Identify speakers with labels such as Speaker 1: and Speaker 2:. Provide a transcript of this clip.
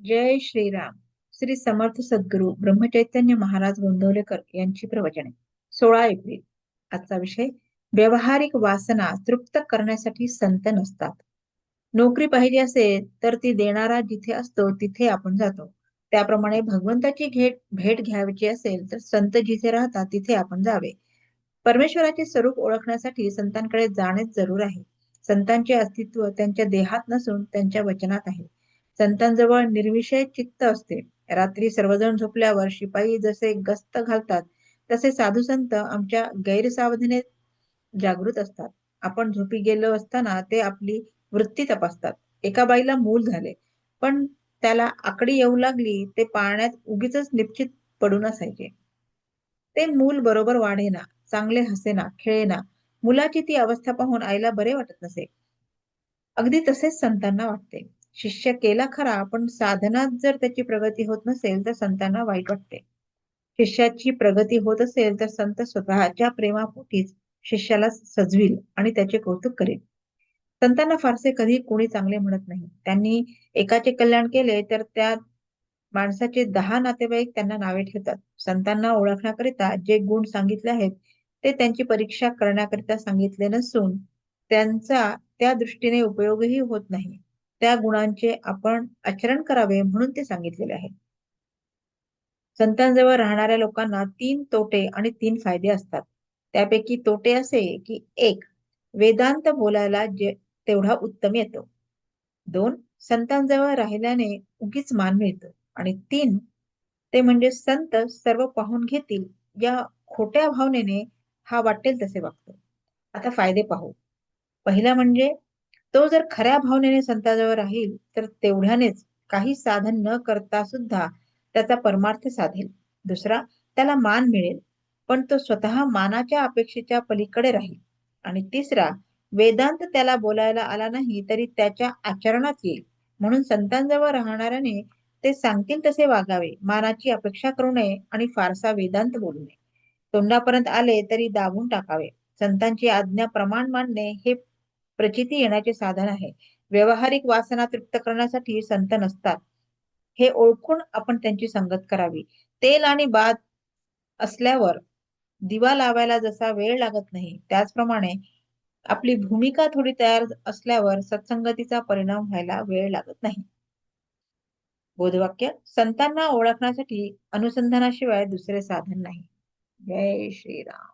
Speaker 1: जय श्रीराम. श्री समर्थ सद्गुरू ब्रह्मचैतन्य महाराज गोंदवलेकर यांची प्रवचने. 16 एप्रिल. आजचा विषय: व्यावहारिक वासना तृप्त करण्यासाठी संत नसतात. नोकरी पाहिजे असेल तर ती देणारा जिथे असतो तिथे आपण जातो. त्याप्रमाणे भगवंताची भेट घ्यायची असेल तर संत जिथे राहतात तिथे आपण जावे. परमेश्वराचे स्वरूप ओळखण्यासाठी संतांकडे जाणेच जरूर आहे. संतांचे अस्तित्व त्यांच्या देहात नसून त्यांच्या वचनात आहे. संतांजवळ निर्विषय चित्त असते. रात्री सर्वजण झोपल्यावर शिपाई जसे गस्त घालतात तसे साधू संत आमच्या गैरसावधानेत जागृत असतात. आपण झोपी गेलो असताना ते आपली वृत्ती तपासतात. एका बाईला मूल झाले, पण त्याला आकडी येऊ लागली. ते पाळण्यात उगीचच निश्चित पडून असायचे. ते मूल बरोबर वाढेना, चांगले हसेना, खेळेना. मुलाची ती अवस्था पाहून आईला बरे वाटत नसे. अगदी तसेच संतांना वाटते. शिष्य केला खरा, पण साधनात जर त्याची प्रगती होत नसेल तर संतांना वाईट वाटते. शिष्याची प्रगती होत असेल तर संत स्वतःच्या प्रेमापोटीच शिष्याला सजवील आणि त्याचे कौतुक करेल. संतांना फारसे कधी कोणी चांगले म्हणत नाही. त्यांनी एकाचे कल्याण केले तर त्या माणसाचे 10 नातेवाईक त्यांना नावे ठेवतात. संतांना ओळखण्याकरिता जे गुण सांगितले आहेत ते त्यांची परीक्षा करण्याकरिता सांगितले नसून त्यांचा त्या दृष्टीने उपयोगही होत नाही. त्या गुणांचे आपण आचरण करावे म्हणून ते सांगितलेले आहे. संतांजवळ राहणाऱ्या लोकांना 3 तोटे आणि 3 फायदे असतात. त्यापैकी तोटे असे की 1. वेदांत बोलायला तेवढा उत्तम येतो. 2. संतांजवळ राहिल्याने उगीच मान मिळतो. आणि 3. ते म्हणजे संत सर्व पाहून घेतील या खोट्या भावनेने हा वाटेल तसे वागतो. आता फायदे पाहू. पहिला म्हणजे तो जर खऱ्या भावनेने संताजवळ राहील तर तेवढ्यानेच काही साधन न करता सुद्धा त्याचा परमार्थ साधेल. दुसरा, त्याला मान मिळेल, पण तो स्वतः मानाच्या अपेक्षेच्या पलीकडे राहील. आणि तिसरा, वेदांत त्याला बोलायला आला नाही तरी त्याच्या आचरणात येईल. म्हणून संतांजवळ राहणाऱ्याने ते सांगतील तसे वागावे, मानाची अपेक्षा करू नये आणि फारसा वेदांत बोलू नये. तोंडापर्यंत आले तरी दाबून टाकावे. संतांची आज्ञा प्रमाण मानणे हे प्रचिती येण्याचे साधन आहे. व्यावहारिक वासना तृप्त करण्यासाठी संत नसतात हे ओळखून आपण त्यांची संगत करावी. तेल आणि बाद असल्यावर दिवा लावायला जसा वेळ लागत नाही, त्याचप्रमाणे आपली भूमिका थोडी तयार असल्यावर सत्संगतीचा परिणाम व्हायला वेळ लागत नाही. बोधवाक्य: संतांना ओळखण्यासाठी अनुसंधानाशिवाय दुसरे साधन नाही. जय श्रीराम.